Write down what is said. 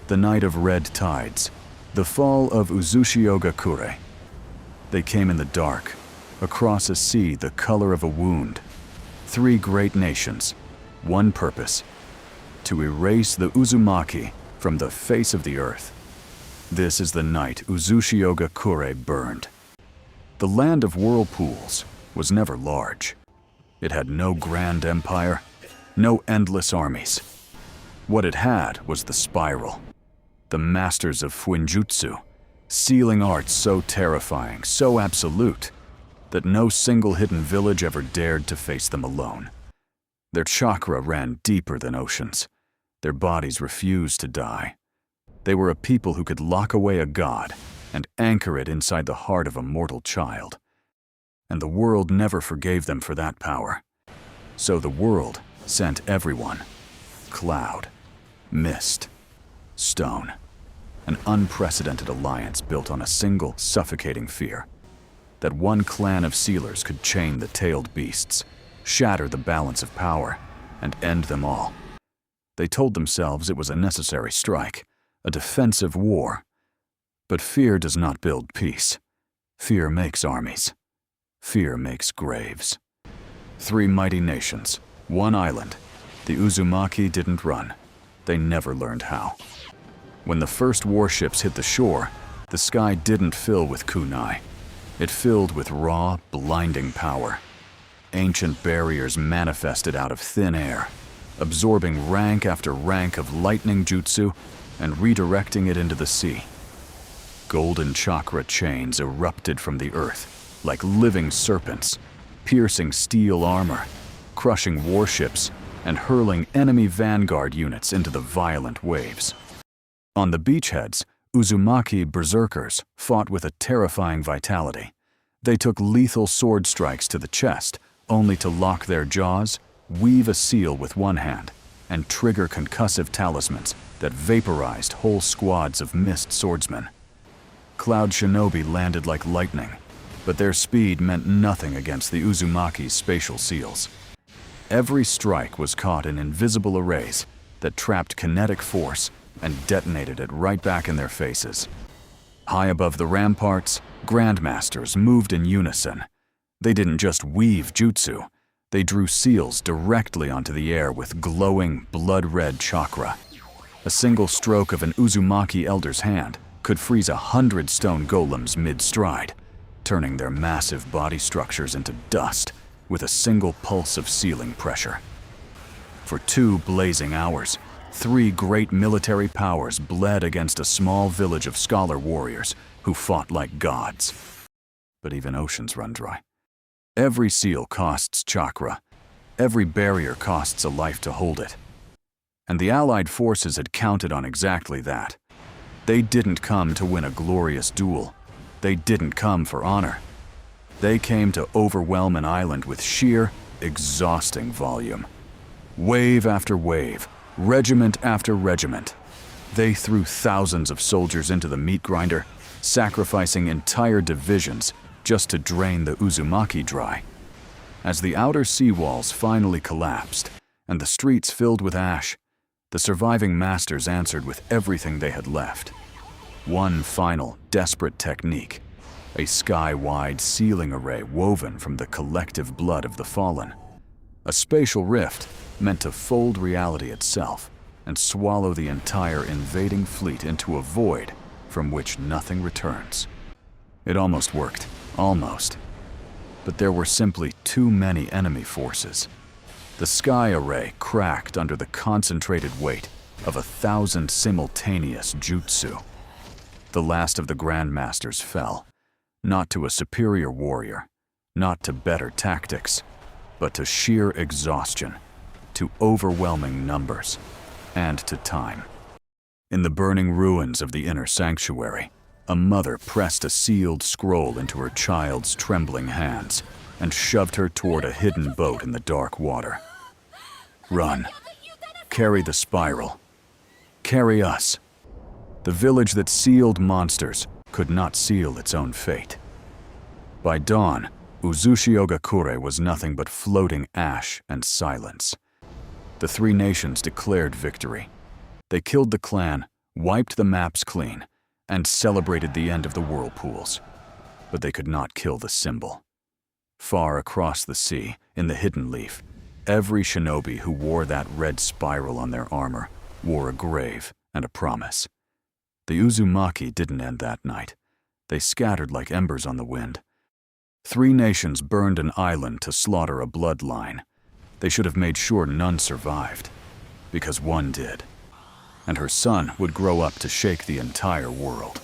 The night of red tides. The Fall of Uzushiogakure. They came in the dark, across a sea the color of a wound. 3 great nations, one purpose: to erase the Uzumaki from the face of the earth. This is the night Uzushiogakure burned. The Land of Whirlpools was never large. It had no grand empire, no endless armies. What it had was the spiral. The masters of Fuinjutsu, sealing arts so terrifying, so absolute, that no single hidden village ever dared to face them alone. Their chakra ran deeper than oceans. Their bodies refused to die. They were a people who could lock away a god and anchor it inside the heart of a mortal child. And the world never forgave them for that power. So the world sent everyone: cloud, mist, stone. An unprecedented alliance built on a single, suffocating fear. That one clan of sealers could chain the tailed beasts, shatter the balance of power, and end them all. They told themselves it was a necessary strike, a defensive war. But fear does not build peace. Fear makes armies. Fear makes graves. 3 mighty nations, 1 island. The Uzumaki didn't run. They never learned how. When the first warships hit the shore, the sky didn't fill with kunai. It filled with raw, blinding power. Ancient barriers manifested out of thin air, absorbing rank after rank of lightning jutsu and redirecting it into the sea. Golden chakra chains erupted from the earth like living serpents, piercing steel armor, crushing warships, and hurling enemy vanguard units into the violent waves. On the beachheads, Uzumaki berserkers fought with a terrifying vitality. They took lethal sword strikes to the chest, only to lock their jaws, weave a seal with one hand, and trigger concussive talismans that vaporized whole squads of mist swordsmen. Cloud Shinobi landed like lightning, but their speed meant nothing against the Uzumaki's spatial seals. Every strike was caught in invisible arrays that trapped kinetic force and detonated it right back in their faces. High above the ramparts, grandmasters moved in unison. They didn't just weave jutsu, they drew seals directly onto the air with glowing, blood-red chakra. A single stroke of an Uzumaki elder's hand could freeze 100 stone golems mid-stride, turning their massive body structures into dust with a single pulse of sealing pressure. For 2 blazing hours, 3 great military powers bled against a small village of scholar warriors who fought like gods. But even oceans run dry. Every seal costs chakra. Every barrier costs a life to hold it. And the Allied forces had counted on exactly that. They didn't come to win a glorious duel. They didn't come for honor. They came to overwhelm an island with sheer, exhausting volume. Wave after wave, regiment after regiment. They threw thousands of soldiers into the meat grinder, sacrificing entire divisions just to drain the Uzumaki dry. As the outer seawalls finally collapsed and the streets filled with ash, the surviving masters answered with everything they had left. One final, desperate technique: a sky-wide sealing array woven from the collective blood of the fallen. A spatial rift meant to fold reality itself and swallow the entire invading fleet into a void from which nothing returns. It almost worked, almost. But there were simply too many enemy forces. The sky array cracked under the concentrated weight of 1,000 simultaneous jutsu. The last of the grandmasters fell, not to a superior warrior, not to better tactics, but to sheer exhaustion, to overwhelming numbers, and to time. In the burning ruins of the inner sanctuary, a mother pressed a sealed scroll into her child's trembling hands and shoved her toward a hidden boat in the dark water. Run. Carry the spiral. Carry us. The village that sealed monsters could not seal its own fate. By dawn, Uzushiogakure was nothing but floating ash and silence. The 3 nations declared victory. They killed the clan wiped the maps clean, and celebrated the end of the whirlpools. But they could not kill the symbol. Far across the sea, in the Hidden Leaf, every shinobi who wore that red spiral on their armor wore a grave and a promise. The Uzumaki didn't end that night. They scattered like embers on the wind. 3 nations burned an island to slaughter a bloodline. They should have made sure none survived, because one did. And her son would grow up to shake the entire world.